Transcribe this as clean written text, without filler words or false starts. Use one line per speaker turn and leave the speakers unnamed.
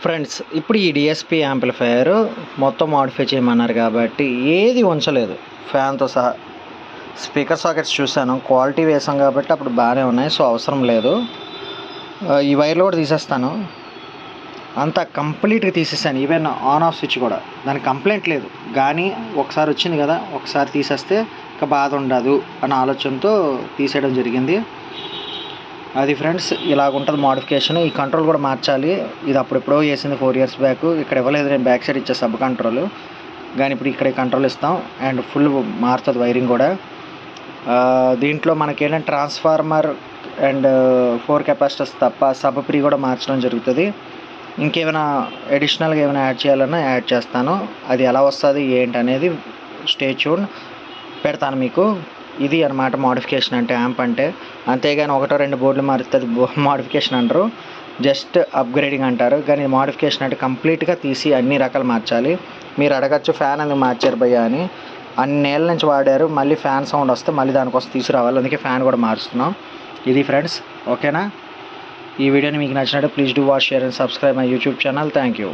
Friends, ఇప్పుడు ఈ DSP amplifier మొత్తం మోడిఫై చేయమన్నారు కాబట్టి ఏది ఉంచలేదు. ఫ్యాన్తో సహా స్పీకర్ సాకెట్స్ చూశాను, క్వాలిటీ వేసాం కాబట్టి అప్పుడు బాగానే ఉన్నాయి. సో అవసరం లేదు. ఈ వైర్లు కూడా తీసేస్తాను, అంతా కంప్లీట్గా తీసేసాను. ఈవెన్ ఆన్ ఆఫ్ స్విచ్ కూడా, దానికి కంప్లైంట్ లేదు. కానీ ఒకసారి వచ్చింది కదా, ఒకసారి తీసేస్తే ఇక బాధ ఉండదు అన్న ఆలోచనతో తీసేయడం జరిగింది. అది ఫ్రెండ్స్, ఇలాగుంటుంది మోడిఫికేషన్. ఈ కంట్రోల్ కూడా మార్చాలి. ఇది అప్పుడెప్పుడో వేసింది 4 years బ్యాక్. ఇక్కడ ఇవ్వలేదు, నేను బ్యాక్ సైడ్ ఇచ్చే సబ్ కంట్రోల్. కానీ ఇప్పుడు ఇక్కడ కంట్రోల్ ఇస్తాం అండ్ ఫుల్ మారుతుంది వైరింగ్ కూడా. దీంట్లో మనకేంటంటే ట్రాన్స్ఫార్మర్ అండ్ 4 capacitors తప్ప సబ్ ప్రీ కూడా మార్చడం జరుగుతుంది. ఇంకేమైనా అడిషనల్గా ఏమైనా యాడ్ చేయాలన్నా యాడ్ చేస్తాను. అది ఎలా వస్తుంది ఏంటి అనేది స్టే ట్యూన్ పెడతాను మీకు. ఇది అన్నమాట మోడిఫికేషన్ అంటే, యాంప్ అంటే. అంతేగాని 1-2 బోర్డులు మారితే అది మోడిఫికేషన్ అంటారు, జస్ట్ అప్గ్రేడింగ్ అంటారు. కానీ మోడిఫికేషన్ అంటే కంప్లీట్గా తీసి అన్ని రకాలు మార్చాలి. మీరు అడగచ్చు, ఫ్యాన్ ఎందుకు మార్చారు భయ్యా అని. అన్నేళ్ళ నుంచి వాడారు, మళ్ళీ ఫ్యాన్ సౌండ్ వస్తే మళ్ళీ దానికోసం తీసుకురావాలి. అందుకే ఫ్యాన్ కూడా మారుస్తున్నాం. ఇది ఫ్రెండ్స్, ఓకేనా? ఈ వీడియోని మీకు నచ్చినట్టు please do watch, share and subscribe my YouTube channel. Thank you.